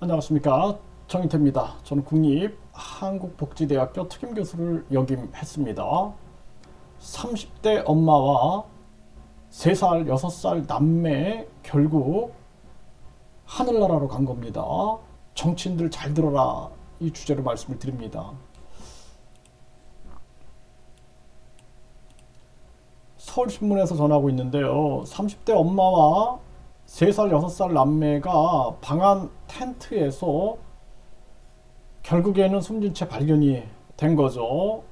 안녕하십니까, 정인태입니다. 저는 국립한국복지대학교 특임교수를 역임했습니다. 30대 엄마와 3살, 6살 남매 결국 하늘나라로 간 겁니다. 정치인들 잘 들어라, 이 주제로 말씀을 드립니다. 서울신문에서 전하고 있는데요. 30대 엄마와 3살, 6살 남매가 방 안 텐트에서 결국에는 숨진 채 발견이 된 거죠.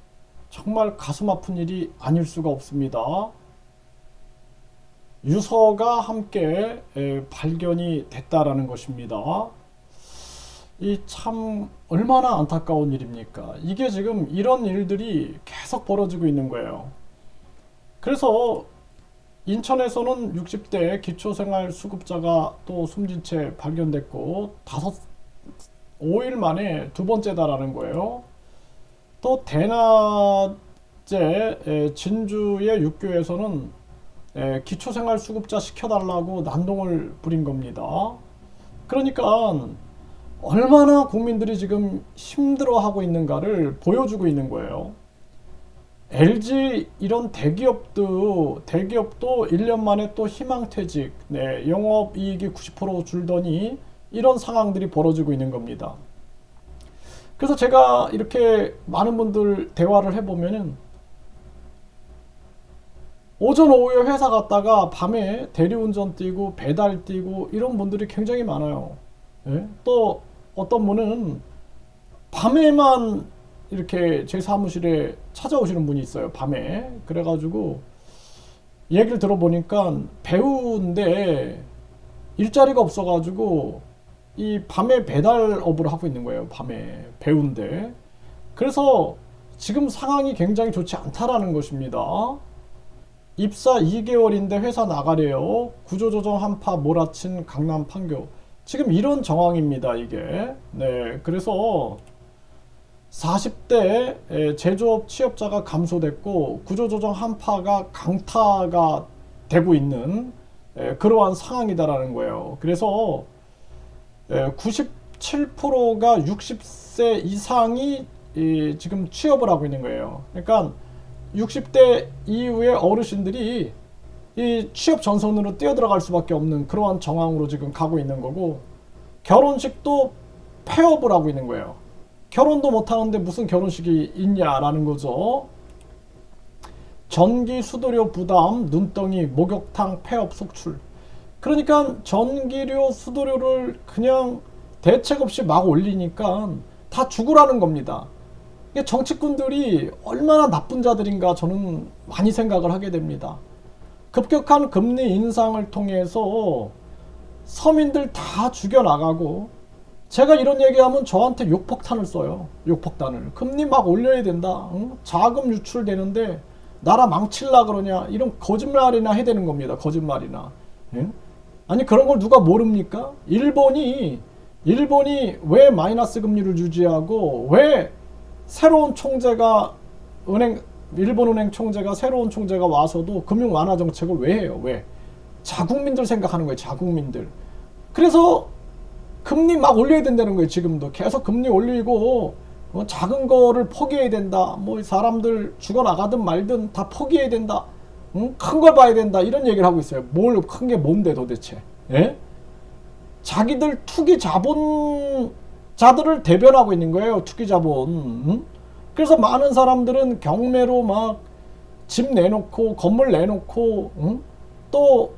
정말 가슴 아픈 일이 아닐 수가 없습니다. 유서가 함께 발견이 됐다라는 것입니다. 이 참 얼마나 안타까운 일입니까? 이게 지금 이런 일들이 계속 벌어지고 있는 거예요. 그래서 인천에서는 60대 기초생활수급자가 또 숨진 채 발견됐고 5일 만에 두 번째다라는 거예요. 또 대낮에 진주의 육교에서는 기초생활수급자 시켜달라고 난동을 부린 겁니다. 그러니까 얼마나 국민들이 지금 힘들어하고 있는가를 보여주고 있는 거예요. LG 이런 대기업도 1년 만에 또 희망퇴직, 영업이익이 90% 줄더니 이런 상황들이 벌어지고 있는 겁니다. 그래서 제가 이렇게 많은 분들 대화를 해보면은 오전 오후에 회사 갔다가 밤에 대리운전 뛰고 배달 뛰고 이런 분들이 굉장히 많아요. 또 어떤 분은 밤에만 이렇게 제 사무실에 찾아오시는 분이 있어요. 밤에. 그래가지고 얘기를 들어보니까 배우인데 일자리가 없어가지고 이 밤에 배달업을 하고 있는 거예요. 밤에 배우인데. 그래서 지금 상황이 굉장히 좋지 않다라는 것입니다. 입사 2개월인데 회사 나가래요. 구조조정 한파 몰아친 강남 판교. 지금 이런 정황입니다. 이게. 그래서 40대 제조업 취업자가 감소됐고 구조조정 한파가 강타가 되고 있는 그러한 상황이다라는 거예요. 그래서 97%가 60세 이상이 지금 취업을 하고 있는 거예요. 그러니까 60대 이후의 어르신들이 이 취업 전선으로 뛰어들어갈 수밖에 없는 그러한 정황으로 지금 가고 있는 거고, 결혼식도 폐업을 하고 있는 거예요. 결혼도 못하는데 무슨 결혼식이 있냐라는 거죠. 전기 수도료 부담, 눈덩이, 목욕탕 폐업 속출. 그러니까 전기료 수도료를 그냥 대책 없이 막 올리니까 다 죽으라는 겁니다. 이게 정치꾼들이 얼마나 나쁜 자들인가 저는 많이 생각을 하게 됩니다. 급격한 금리 인상을 통해서 서민들 다 죽여나가고, 제가 이런 얘기하면 저한테 욕폭탄을 써요. 욕폭탄을. 금리 막 올려야 된다. 응? 자금 유출되는데 나라 망칠라 그러냐. 이런 거짓말이나 해야 되는 겁니다. 거짓말이나. 응? 아니 그런 걸 누가 모릅니까? 일본이 왜 마이너스 금리를 유지하고 왜 새로운 총재가 일본 은행 총재가 새로운 총재가 와서도 금융 완화 정책을 왜 해요? 왜? 자국민들 생각하는 거예요. 자국민들. 그래서 금리 막 올려야 된다는 거예요. 지금도 계속 금리 올리고 작은 거를 포기해야 된다. 뭐 사람들 죽어나가든 말든 다 포기해야 된다. 큰 걸 봐야 된다. 이런 얘기를 하고 있어요. 뭘 큰 게 뭔데 도대체? 예? 자기들 투기 자본자들을 대변하고 있는 거예요. 투기 자본. 그래서 많은 사람들은 경매로 막 집 내놓고 건물 내놓고 또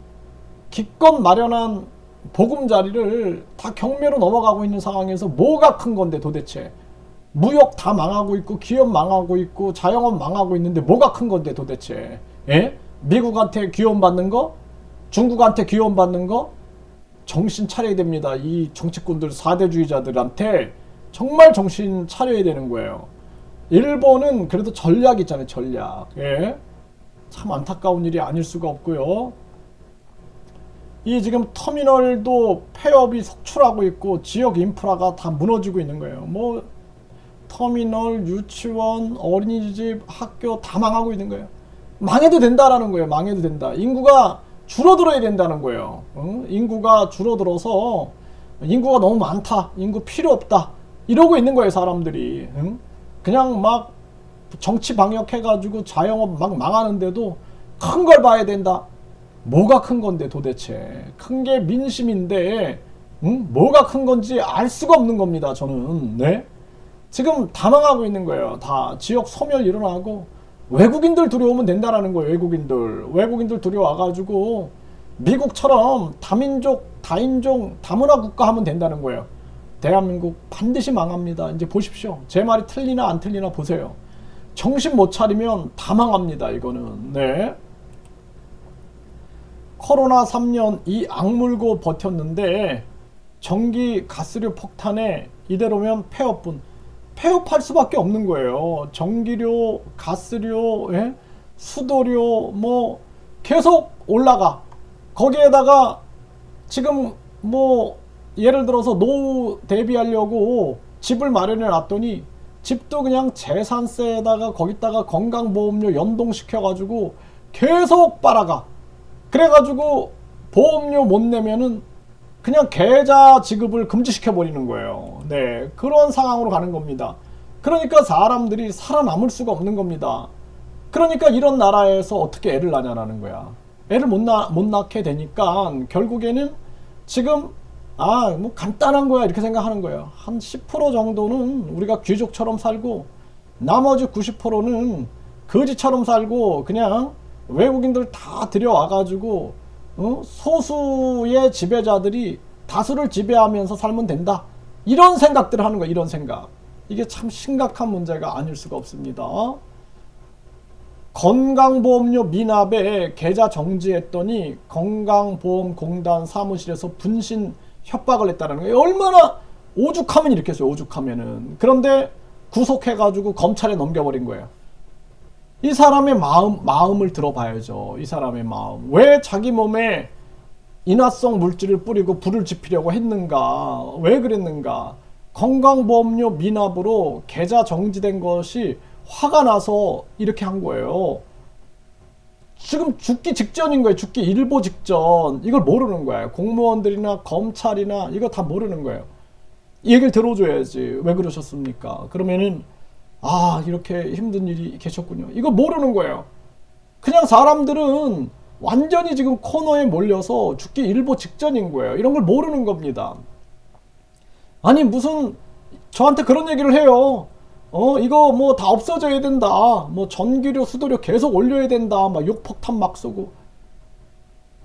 기껏 마련한 보금자리를 다 경매로 넘어가고 있는 상황에서 뭐가 큰 건데 도대체. 무역 다 망하고 있고 기업 망하고 있고 자영업 망하고 있는데 뭐가 큰 건데 도대체. 미국한테 귀여움 받는 거, 중국한테 귀여움 받는 거, 정신 차려야 됩니다. 이 정치꾼들 사대주의자들한테 정말 정신 차려야 되는 거예요. 일본은 그래도 전략 있잖아요. 전략. 참 안타까운 일이 아닐 수가 없고요. 이 지금 터미널도 폐업이 속출하고 있고 지역 인프라가 다 무너지고 있는 거예요. 뭐 터미널, 유치원, 어린이집, 학교 다 망하고 있는 거예요. 망해도 된다라는 거예요. 망해도 된다. 인구가 줄어들어야 된다는 거예요. 인구가 줄어들어서 인구가 너무 많다, 인구 필요 없다, 이러고 있는 거예요 사람들이. 응? 그냥 막 정치 방역 해가지고 자영업 막 망하는데도 큰 걸 봐야 된다. 뭐가 큰 건데 도대체. 큰 게 민심인데 응? 뭐가 큰 건지 알 수가 없는 겁니다 저는. 네? 지금 다 망하고 있는 거예요. 다 지역 소멸 일어나고 외국인들 들여오면 된다라는 거예요. 외국인들 들여와가지고 미국처럼 다민족 다인종 다문화 국가 하면 된다는 거예요. 대한민국 반드시 망합니다. 이제 보십시오. 제 말이 틀리나 안 틀리나 보세요. 정신 못 차리면 다 망합니다 이거는. 네. 코로나 3년 이 악물고 버텼는데 전기 가스료 폭탄에 이대로면 폐업할 수밖에 없는 거예요. 전기료, 가스료, 예? 수도료 뭐 계속 올라가. 거기에다가 지금 뭐 예를 들어서 노후 대비하려고 집을 마련해 놨더니 집도 그냥 재산세에다가 거기다가 건강보험료 연동시켜 가지고 계속 빨아가. 그래가지고 보험료 못 내면은 그냥 계좌 지급을 금지시켜 버리는 거예요. 네, 그런 상황으로 가는 겁니다. 그러니까 사람들이 살아남을 수가 없는 겁니다. 그러니까 이런 나라에서 어떻게 애를 낳냐라는 거야. 애를 못 낳게 되니까 결국에는 지금 뭐 간단한 거야 이렇게 생각하는 거예요. 한 10% 정도는 우리가 귀족처럼 살고 나머지 90%는 거지처럼 살고 그냥 외국인들 다 들여와가지고 소수의 지배자들이 다수를 지배하면서 살면 된다. 이런 생각들을 하는 거예요. 이런 생각. 이게 참 심각한 문제가 아닐 수가 없습니다. 건강보험료 미납에 계좌 정지했더니 건강보험공단 사무실에서 분신 협박을 했다는 거예요. 얼마나 오죽하면 이렇게 했어요. 오죽하면은. 그런데 구속해가지고 검찰에 넘겨버린 거예요. 이 사람의 마음을 들어봐야죠. 이 사람의 마음. 왜 자기 몸에 인화성 물질을 뿌리고 불을 지피려고 했는가? 왜 그랬는가? 건강보험료 미납으로 계좌 정지된 것이 화가 나서 이렇게 한 거예요. 지금 죽기 직전인 거예요. 죽기 일보 직전. 이걸 모르는 거예요. 공무원들이나 검찰이나 이거 다 모르는 거예요. 이 얘기를 들어줘야지. 왜 그러셨습니까? 그러면은 이렇게 힘든 일이 계셨군요. 이거 모르는 거예요. 그냥 사람들은 완전히 지금 코너에 몰려서 죽기 일보 직전인 거예요. 이런 걸 모르는 겁니다. 아니 무슨 저한테 그런 얘기를 해요. 이거 뭐 다 없어져야 된다. 뭐 전기료, 수도료 계속 올려야 된다. 막 욕폭탄 막 쏘고.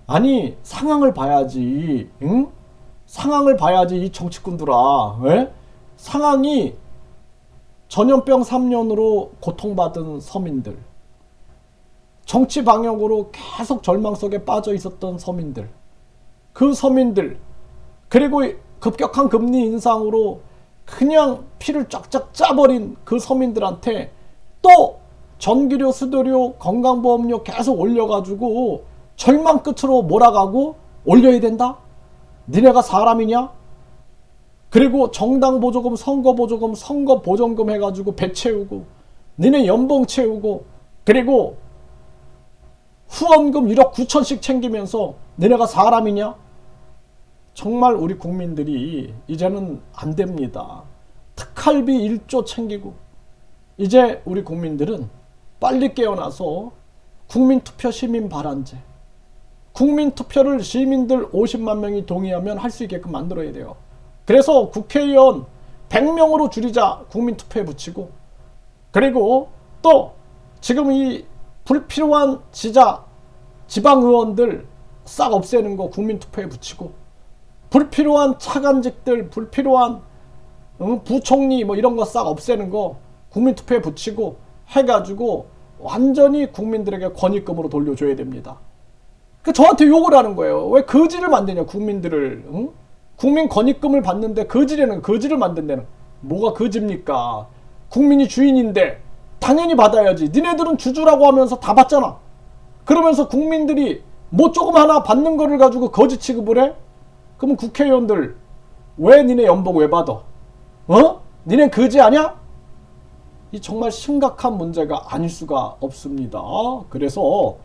아니 상황을 봐야지. 응? 상황을 봐야지 이 정치꾼들아. 왜? 상황이 전염병 3년으로 고통받은 서민들, 정치 방역으로 계속 절망 속에 빠져 있었던 서민들, 그 서민들, 그리고 급격한 금리 인상으로 그냥 피를 쫙쫙 짜버린 그 서민들한테 또 전기료, 수도료, 건강보험료 계속 올려가지고 절망 끝으로 몰아가고 올려야 된다? 니네가 사람이냐? 그리고 정당 보조금, 선거 보조금, 선거 보전금 해가지고 배 채우고 니네 연봉 채우고 그리고 후원금 1억 9천씩 챙기면서 니네가 사람이냐? 정말 우리 국민들이 이제는 안 됩니다. 특활비 1조 챙기고 이제 우리 국민들은 빨리 깨어나서 국민투표 시민발안제, 국민투표를 시민들 50만 명이 동의하면 할 수 있게끔 만들어야 돼요. 그래서 국회의원 100명으로 줄이자 국민투표에 붙이고, 그리고 또 지금 이 불필요한 지방의원들 싹 없애는 거 국민투표에 붙이고, 불필요한 차관직들, 불필요한 부총리 뭐 이런 거 싹 없애는 거 국민투표에 붙이고 해가지고 완전히 국민들에게 권익금으로 돌려줘야 됩니다. 그 저한테 욕을 하는 거예요. 왜 거지를 만드냐 국민들을. 응? 국민 권익금을 받는데 거지를 만든다는. 뭐가 거지입니까? 국민이 주인인데 당연히 받아야지. 니네들은 주주라고 하면서 다 받잖아. 그러면서 국민들이 뭐 조금 하나 받는 거를 가지고 거지 취급을 해? 그러면 국회의원들 왜 니네 연봉 왜 받아? 니네 거지 아냐? 이 정말 심각한 문제가 아닐 수가 없습니다. 그래서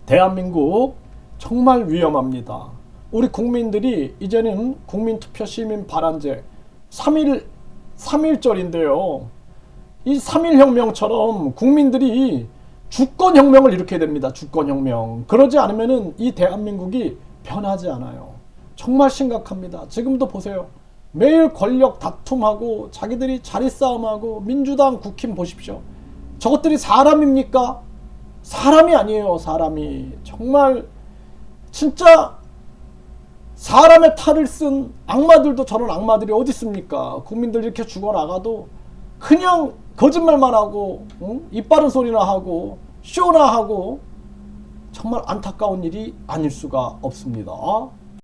대한민국 정말 위험합니다. 우리 국민들이 이제는 국민투표 시민 발안제 3.1절인데요. 이 3.1혁명처럼 국민들이 주권혁명을 일으켜야 됩니다. 주권혁명. 그러지 않으면은 이 대한민국이 변하지 않아요. 정말 심각합니다. 지금도 보세요. 매일 권력 다툼하고 자기들이 자리싸움하고 민주당 국힘 보십시오. 저것들이 사람입니까? 사람이 아니에요. 사람이. 정말 진짜 사람의 탈을 쓴 악마들도 저런 악마들이 어디 있습니까? 국민들 이렇게 죽어나가도 그냥 거짓말만 하고 입 바른 소리나 하고 쇼나 하고 정말 안타까운 일이 아닐 수가 없습니다.